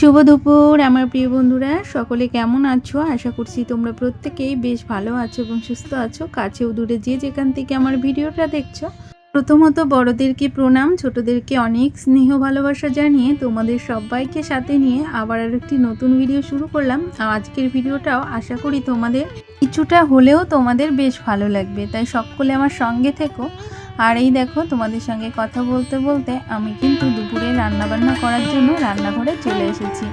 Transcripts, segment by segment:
শুভ দুপুর আমার প্রিয় বন্ধুরা, সকলে কেমন আছো? আশা করছি তোমরা প্রত্যেকেই বেশ ভালো আছো এবং সুস্থ আছো। কাছেও দূরে যে যেখান থেকে আমার ভিডিওটা দেখছো, প্রথমত বড়দেরকে প্রণাম, ছোটদেরকে অনেক স্নেহ ভালোবাসা জানিয়ে তোমাদের সবাইকে সাথে নিয়ে আবার আরেকটি নতুন ভিডিও শুরু করলাম। আজকের ভিডিওটাও আশা করি তোমাদের কিছুটা হলেও তোমাদের বেশ ভালো লাগবে, তাই সকলে আমার সঙ্গে থেকো। আর এই দেখো, তোমাদের সঙ্গে কথা বলতে বলতে আমি কিন্তু দুপুরে রান্নাবান্না করার জন্য রান্নাঘরে চলে এসেছি।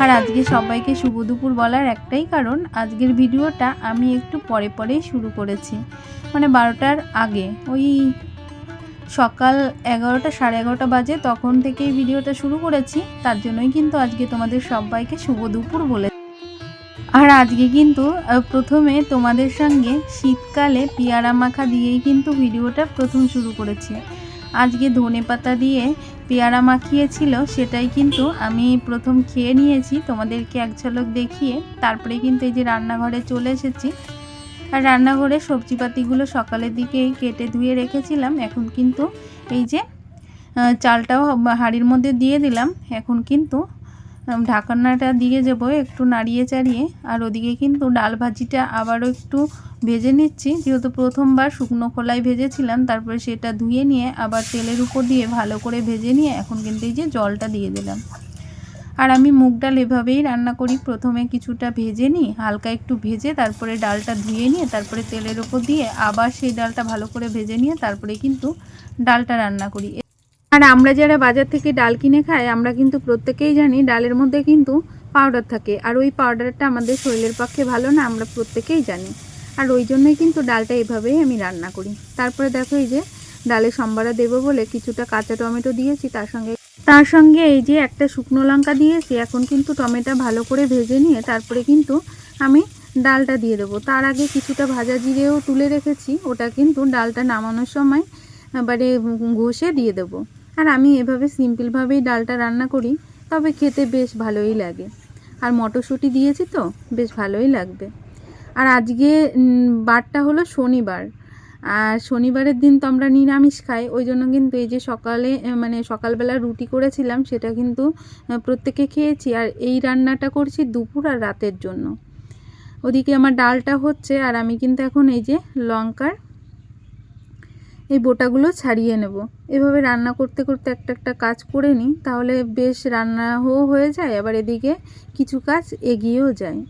আর আজকে সবাইকে শুভ দুপুর বলার একটাই কারণ, আজকের ভিডিওটা আমি একটু পরে পরেই শুরু করেছি, মানে 12টার আগে, ওই সকাল 11টা সাড়ে 11টা বাজে তখন থেকেই ভিডিওটা শুরু করেছি। তার জন্যই কিন্তু আজকে তোমাদের সবাইকে শুভ দুপুর বলে। আর আজকে কিন্তু প্রথমে তোমাদের সঙ্গে শীতকালে পেয়ারা মাখা দিয়েই কিন্তু ভিডিওটা প্রথম শুরু করেছি। আজকে ধনেপাতা দিয়ে পেয়ারা মাখিয়েছিল, সেটাই কিন্তু আমি প্রথম খেয়ে নিয়েছি, তোমাদেরকে এক ঝলক দেখিয়ে তারপরে কিন্তু এই যে রান্নাঘরে চলে এসেছি। আর রান্নাঘরে সবজিপাতিগুলো সকালের দিকেই কেটে ধুয়ে রেখেছিলাম। এখন কিন্তু এই যে চালটাও হাঁড়ির মধ্যে দিয়ে দিলাম। এখন কিন্তু ঢাকনাটা দিয়ে যাবো একটু নাড়িয়ে চাড়িয়ে। আর ওদিকে কিন্তু ডাল ভাজিটা আবারও একটু ভেজে নিচ্ছি, যেহেতু প্রথমবার শুকনো খোলায় ভেজেছিলাম, তারপরে সেটা ধুয়ে নিয়ে আবার তেলের উপর দিয়ে ভালো করে ভেজে নিয়ে এখন কিন্তু এই যে জলটা দিয়ে দিলাম। আর আমি মুগ ডাল এভাবেই রান্না করি, প্রথমে কিছুটা ভেজে নিই, হালকা একটু ভেজে তারপরে ডালটা ধুয়ে নিয়ে তারপরে তেলের উপর দিয়ে আবার সেই ডালটা ভালো করে ভেজে নিয়ে তারপরে কিন্তু ডালটা রান্না করি। আর আমরা যারা বাজার থেকে ডাল কিনে খাই, আমরা কিন্তু প্রত্যেকেই জানি ডালের মধ্যে কিন্তু পাউডার থাকে, আর ওই পাউডারটা আমাদের শরীরের পক্ষে ভালো না, আমরা প্রত্যেকেই জানি। আর ওই জন্যই কিন্তু ডালটা এভাবেই আমি রান্না করি। তারপরে দেখো, এই যে ডালে সম্বারা দেবো বলে কিছুটা কাঁচা টমেটো দিয়েছি, তার সঙ্গে এই যে একটা শুকনো লঙ্কা দিয়েছি। এখন কিন্তু টমেটো ভালো করে ভেজে নিয়ে তারপরে কিন্তু আমি ডালটা দিয়ে দেবো। তার আগে কিছুটা ভাজা জিরেও তুলে রেখেছি, ওটা কিন্তু ডালটা নামানোর সময় এবারে ঘষে দিয়ে দেবো। আর আমি এভাবে সিম্পলভাবেই ডালটা রান্না করি, তবে খেতে বেশ ভালোই লাগে। আর মটরশুঁটি দিয়েছি তো বেশ ভালোই লাগবে। আর আজকে বারটা হলো শনিবার, আর শনিবারের দিন তো আমরা নিরামিষ খাই, ওই জন্য কিন্তু এই যে সকালে মানে সকালবেলা রুটি করেছিলাম, সেটা কিন্তু প্রত্যেকে খেয়েছি। আর এই রান্নাটা করছি দুপুর আর রাতের জন্য। ওদিকে আমার ডালটা হচ্ছে, আর আমি কিন্তু এখন এই যে লঙ্কার এই বোটাগুলো ছাড়িয়ে নেব। এভাবে রান্না করতে করতে একটা একটা কাজ করে নিই, তাহলে বেশ রান্নাও হয়ে যায়, আবার এদিকে কিছু কাজ এগিয়েও যায়।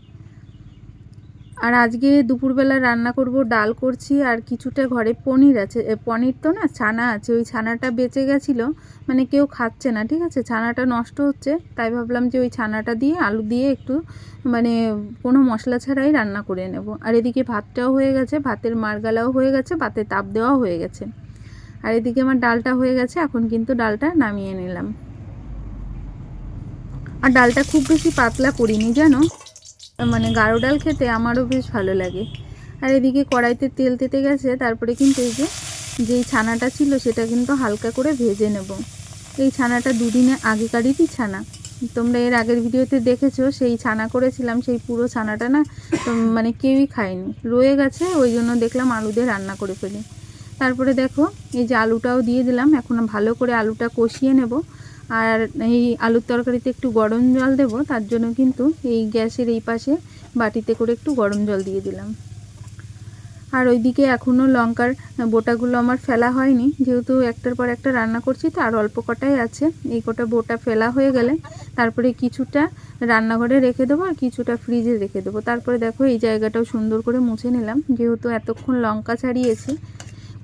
আর আজকে দুপুরবেলা রান্না করব, ডাল করছি, আর কিছুটা ঘরে পনির আছে, পনির তো না, ছানা আছে। ওই ছানাটা বেঁচে গেছিলো, মানে কেউ খাচ্ছে না, ঠিক আছে, ছানাটা নষ্ট হচ্ছে, তাই ভাবলাম যে ওই ছানাটা দিয়ে আলু দিয়ে একটু মানে কোনো মশলা ছাড়াই রান্না করে নেব। আর এদিকে ভাতটাও হয়ে গেছে, ভাতের মারগালাও হয়ে গেছে, ভাতে তাপ দেওয়াও হয়ে গেছে। আর এদিকে আমার ডালটা হয়ে গেছে, এখন কিন্তু ডালটা নামিয়ে নিলাম। আর ডালটা খুব বেশি পাতলা করিনি জানো, মানে গাঢ় ডাল খেতে আমারও বেশ ভালো লাগে। আর এদিকে কড়াইতে তেল তেতে গেছে, তারপরে কিন্তু এই যে যেই ছানাটা ছিল সেটা কিন্তু হালকা করে ভেজে নেব। এই ছানাটা দুদিনে আগেকারই ছানা, তোমরা এর আগের ভিডিওতে দেখেছো, সেই ছানা করেছিলাম, সেই পুরো ছানাটা না মানে কেউই খায়নি, রয়ে গেছে, ওই জন্য দেখলাম আলু দিয়ে রান্না করে ফেলি। তারপরে দেখো, এই যে আলুটাও দিয়ে দিলাম, এখন ভালো করে আলুটা কষিয়ে নেব। আর এই আলুর তরকারিতে একটু গরম জল দেব, তার জন্য কিন্তু এই গ্যাসের এই পাশে বাটিতে করে একটু গরম জল দিয়ে দিলাম। আর ওইদিকে এখনও লঙ্কার বোটাগুলো আমার ফেলা হয়নি, যেহেতু একটার পর একটা রান্না করছি, তো আর অল্প কটাই আছে। এই কটা বোটা ফেলা হয়ে গেলে তারপরে কিছুটা রান্নাঘরে রেখে দেবো, আর কিছুটা ফ্রিজে রেখে দেবো। তারপরে দেখো, এই জায়গাটাও সুন্দর করে মুছে নিলাম, যেহেতু এতক্ষণ লঙ্কা ছাড়িয়েছি,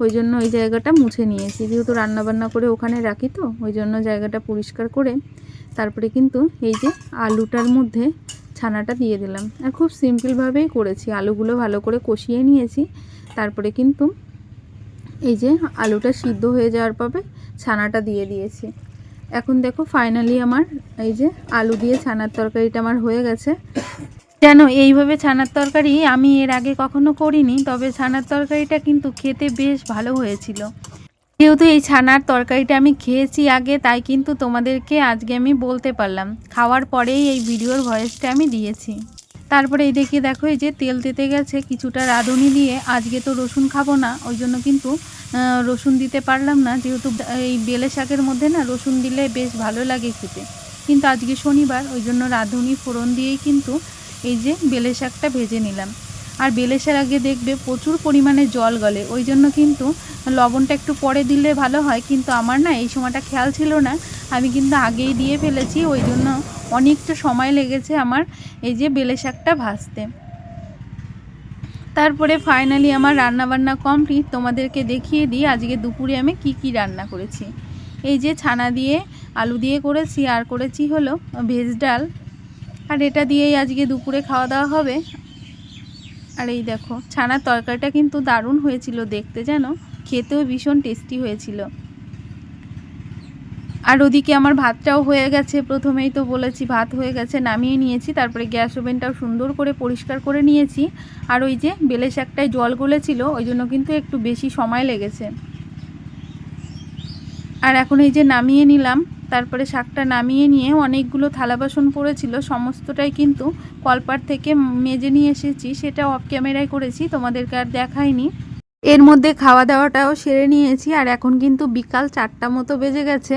ওই জন্য ওই জায়গাটা মুছে নিয়েছি, যেহেতু রান্নাবান্না করে ওখানে রাখি, তো ওই জন্য জায়গাটা পরিষ্কার করে তারপরে কিন্তু এই যে আলুটার মধ্যে ছানাটা দিয়ে দিলাম। আর খুব সিম্পলভাবেই করেছি, আলুগুলো ভালো করে কষিয়ে নিয়েছি, তারপরে কিন্তু এই যে আলুটা সিদ্ধ হয়ে যাওয়ার পরে ছানাটা দিয়ে দিয়েছি। এখন দেখো ফাইনালি আমার এই যে আলু দিয়ে ছানার তরকারিটা আমার হয়ে গেছে। যেন এইভাবে ছানার তরকারি আমি এর আগে কখনো করিনি, তবে ছানার তরকারিটা কিন্তু খেতে বেশ ভালো হয়েছিল। যেহেতু এই ছানার তরকারিটা আমি খেয়েছি আগে, তাই কিন্তু তোমাদেরকে আজকে আমি বলতে পারলাম, খাওয়ার পরেই এই ভিডিওর ভয়েসটা আমি দিয়েছি। তারপরে এই দেখে দেখো, এই যে তেল তেতে গেছে, কিছুটা রাঁধুনি দিয়ে, আজকে তো রসুন খাবো না, ওই জন্য কিন্তু রসুন দিতে পারলাম না, যেহেতু এই বেলে শাকের মধ্যে না রসুন দিলে বেশ ভালো লাগে খেতে। কিন্তু আজকে শনিবার, ওই জন্য রাঁধুনি ফোড়ন দিয়েই কিন্তু এই যে বেলে শাকটা ভেজে নিলাম। আর বেলে শাক আগে দেখবে প্রচুর পরিমাণে জল গলে, ওই জন্য কিন্তু লবণটা একটু পরে দিলে ভালো হয়, কিন্তু আমার না এই সময়টা খেয়াল ছিল না, আমি কিন্তু আগেই দিয়ে ফেলেছি, ওই জন্য অনেকটা সময় লেগেছে আমার এই যে বেলে শাকটা ভাজতে। তারপরে ফাইনালি আমার রান্নাবান্না কমপ্লিট। তোমাদেরকে দেখিয়ে দিই আজকে দুপুরে আমি কি রান্না করেছি। এই যে ছানা দিয়ে আলু দিয়ে করেছি, আর করেছি হলো ভেজ ডাল, আর এটা দিয়েই আজকে দুপুরে খাওয়া দাওয়া হবে। আর এই দেখো ছানার তরকারিটা কিন্তু দারুণ হয়েছিল দেখতে, যেন খেতেও ভীষণ টেস্টি হয়েছিল। আর ওদিকে আমার ভাতটাও হয়ে গেছে, প্রথমেই তো বলেছি ভাত হয়ে গেছে, নামিয়ে নিয়েছি। তারপরে গ্যাস ওভেনটাও সুন্দর করে পরিষ্কার করে নিয়েছি। আর ওই যে বেলে শাকটায় জল গলেছিল, ওই জন্য কিন্তু একটু বেশি সময় লেগেছে। আর এখন এই যে নামিয়ে নিলাম। তারপরে শাকটা নামিয়ে নিয়ে অনেকগুলো থালা বাসন পড়েছিল, সমস্তটাই কিন্তু কলপার থেকে মেজে নিয়ে এসেছি। সেটা অফ ক্যামেরায় করেছি, তোমাদেরকে আর দেখাইনি। এর মধ্যে খাওয়া দাওয়াটাও সেরে নিয়েছি। আর এখন কিন্তু বিকাল 4টা মতো বেজে গেছে।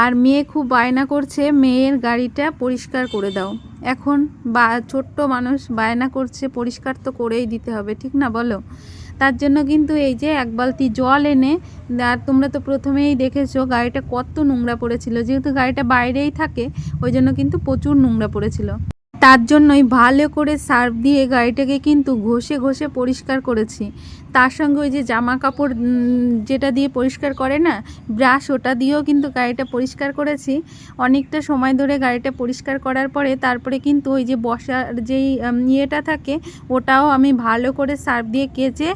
আর মেয়ে খুব বায়না করছে, মেয়ের গাড়িটা পরিষ্কার করে দাও। এখন ছোট্ট মানুষ বায়না করছে, পরিষ্কার তো করেই দিতে হবে, ঠিক না বলো? তার জন্য কিন্তু এই যে এক বালতি জল এনে, আর তোমরা তো প্রথমেই দেখেছো গাড়িটা কত নোংরা পড়েছিল, যেহেতু গাড়িটা বাইরেই থাকে ওই জন্য কিন্তু প্রচুর নোংরা পড়েছিল। তার জন্যই ভালো করে সার্ফ দিয়ে গাড়িটাকে কিন্তু ঘষে ঘষে পরিষ্কার করেছি। তার সঙ্গে ওই যে জামা কাপড় যেটা দিয়ে পরিষ্কার করে না, ব্রাশ, ওটা দিয়েও কিন্তু গাড়িটা পরিষ্কার করেছি। অনেকটা সময় ধরে গাড়িটা পরিষ্কার করার পরে তারপরে কিন্তু ওই যে বসার যেই ইয়েটা থাকে, ওটাও আমি ভালো করে সার্ফ দিয়ে কেচে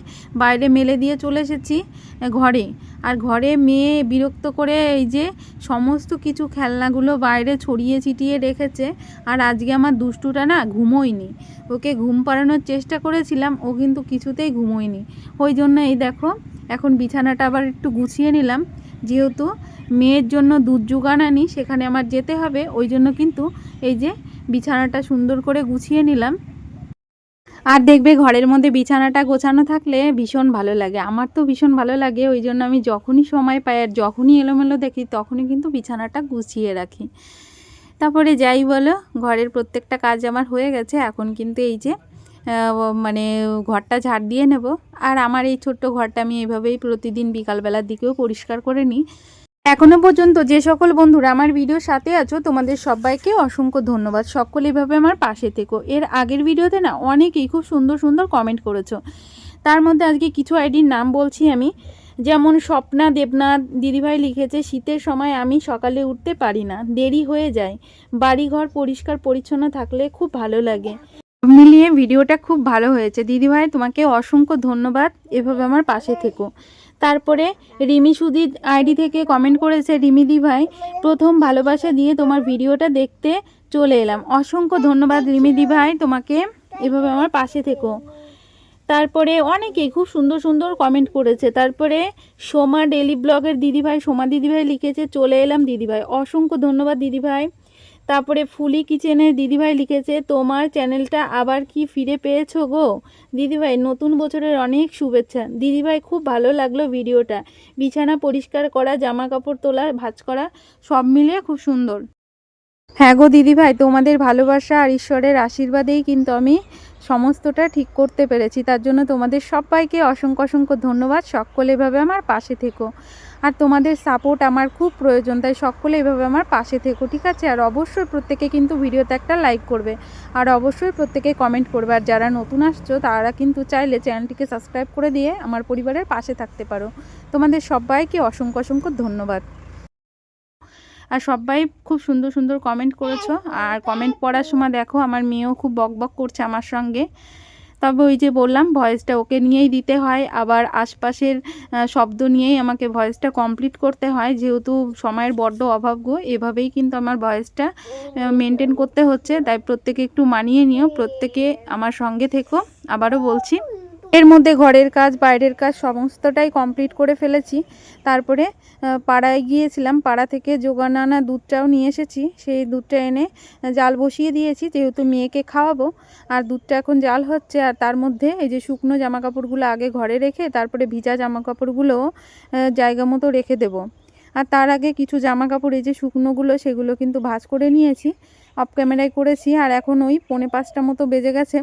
বাইরে মেলে দিয়ে চলে এসেছি ঘরে। আর ঘরে মেয়ে বিরক্ত করে এই যে সমস্ত কিছু খেলনাগুলো বাইরে ছড়িয়ে ছিটিয়ে রেখেছে। আর আজকে আমার দুষ্টুটা না ঘুমোয়নি, ওকে ঘুম পাড়ানোর চেষ্টা করেছিলাম, ও কিন্তু কিছুতেই ঘুমোয়নি। ওই জন্য এই দেখো এখন বিছানাটা আবার একটু গুছিয়ে নিলাম, যেহেতু মেয়ের জন্য দুধ জোগান আনি, সেখানে আমার যেতে হবে, ওই জন্য কিন্তু এই যে বিছানাটা সুন্দর করে গুছিয়ে নিলাম। আর দেখবে ঘরের মধ্যে বিছানাটা গোছানো থাকলে ভীষণ ভালো লাগে, আমার তো ভীষণ ভালো লাগে। ওই জন্য আমি যখনই সময় পাই আর যখনই এলোমেলো দেখি তখনই কিন্তু বিছানাটা গুছিয়ে রাখি। তারপরে যাই বলো, ঘরের প্রত্যেকটা কাজ আমার হয়ে গেছে। এখন কিন্তু এই যে মানে ঘরটা ঝাড় দিয়ে নেব। আর আমার এই ছোট্ট ঘরটা আমি এইভাবেই প্রতিদিন বিকালবেলার দিকেও পরিষ্কার করে নিই। এখনও পর্যন্ত যে সকল বন্ধুরা আমার ভিডিওর সাথে আছো, তোমাদের সবাইকে অসংখ্য ধন্যবাদ। সকলে এভাবে আমার পাশে থেকো। এর আগের ভিডিওতে না অনেকেই খুব সুন্দর সুন্দর কমেন্ট করেছো, তার মধ্যে আজকে কিছু আইডির নাম বলছি আমি। যেমন স্বপ্না দেবনাথ দিদিভাই লিখেছে, শীতের সময় আমি সকালে উঠতে পারি না, দেরি হয়ে যায়, বাড়িঘর পরিষ্কার পরিচ্ছন্ন থাকলে খুব ভালো লাগে। মিলিয়ে ভিডিওটা খুব ভালো হয়েছে দিদিভাই, তোমাকে অসংখ্য ধন্যবাদ, এভাবে আমার পাশে থেকো। তারপরে রিমি সুদি আইডি থেকে কমেন্ট করেছে, রিমি দিভাই প্রথম ভালোবাসা দিয়ে তোমার ভিডিওটা দেখতে চলে এলাম। অসংখ্য ধন্যবাদ রিমি দিভাই, তোমাকে এভাবে আমার পাশে থেকো। তারপরে অনেকেই খুব সুন্দর সুন্দর কমেন্ট করেছে। তারপরে সোমা ডেলি ব্লগের দিদিভাই, সোমা দিদিভাই লিখেছে, চলে এলাম দিদিভাই, অসংখ্য ধন্যবাদ দিদিভাই। তারপরে ফুলি কিচেনের দিদিভাই লিখেছে, তোমার চ্যানেলটা আবার কি ফিরে পেয়েছো গো দিদিভাই, নতুন বছরের অনেক শুভেচ্ছা দিদিভাই, খুব ভালো লাগলো ভিডিওটা, বিছানা পরিষ্কার করা, জামা কাপড় তোলা, ভাঁজ করা সব মিলিয়ে খুব সুন্দর। হ্যাঁ গো দিদিভাই, তোমাদের ভালোবাসা আর ঈশ্বরের আশীর্বাদেই কিন্তু আমি সমস্তটা ঠিক করতে পেরেছি, তার জন্য তোমাদের সবাইকে অসংখ্য অসংখ্য ধন্যবাদ। সকলে এভাবে আমার পাশে থেকো, আর তোমাদের সাপোর্ট আমার খুব প্রয়োজন, তাই সকলে এভাবে আমার পাশে থেকো, ঠিক আছে? আর অবশ্যই প্রত্যেকে কিন্তু ভিডিওতে একটা লাইক করবে, আর অবশ্যই প্রত্যেকে কমেন্ট করবে। আর যারা নতুন আসছো তারা কিন্তু চাইলে চ্যানেলটিকে সাবস্ক্রাইব করে দিয়ে আমার পরিবারের পাশে থাকতে পারো। তোমাদের সবাইকে অসংখ্য অসংখ্য ধন্যবাদ। আর সবাই খুব সুন্দর সুন্দর কমেন্ট করেছো। আর কমেন্ট পড়ার সময় দেখো আমার মেয়েও খুব বকবক করছে আমার সঙ্গে। তবে ওই যে বললাম ভয়েসটা ওকে নিয়েই দিতে হয়, আবার আশপাশের শব্দ নিয়েই আমাকে ভয়েসটা কমপ্লিট করতে হয়, যেহেতু সময়ের বড্ড অভাব গো, এভাবেই কিন্তু আমার ভয়েসটা মেনটেন করতে হচ্ছে। তাই প্রত্যেকে একটু মানিয়ে নিও, প্রত্যেকে আমার সঙ্গে থেকো। আবারও বলছি, এর মধ্যে ঘরের কাজ বাইরের কাজ সমস্তটাই কমপ্লিট করে ফেলেছি। তারপরে পাড়ায় গিয়েছিলাম, পাড়া থেকে জোগান আনা দুধটাও নিয়ে এসেছি, সেই দুধটা এনে জাল বসিয়ে দিয়েছি, যেহেতু মেয়েকে খাওয়াবো। আর দুধটা এখন জাল হচ্ছে, আর তার মধ্যে এই যে শুকনো জামাকাপড়গুলো আগে ঘরে রেখে তারপরে ভিজা জামাকাপড়গুলো জায়গা মতো রেখে দেবো। আর তার আগে কিছু জামা কাপড় এই যে শুকনোগুলো সেগুলো কিন্তু ভাঁজ করে নিয়েছি, অফ ক্যামেরায় করেছি। আর এখন ওই 4:45 মতো বেজে গেছে।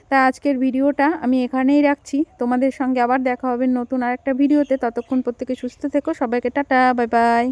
তাই আজকের ভিডিওটা আমি এখানেই রাখছি। তোমাদের সঙ্গে আবার দেখা হবে নতুন আরেকটা ভিডিওতে। ততক্ষণ প্রত্যেকে সুস্থ থেকো। সবাইকে টাটা, বাই বাই।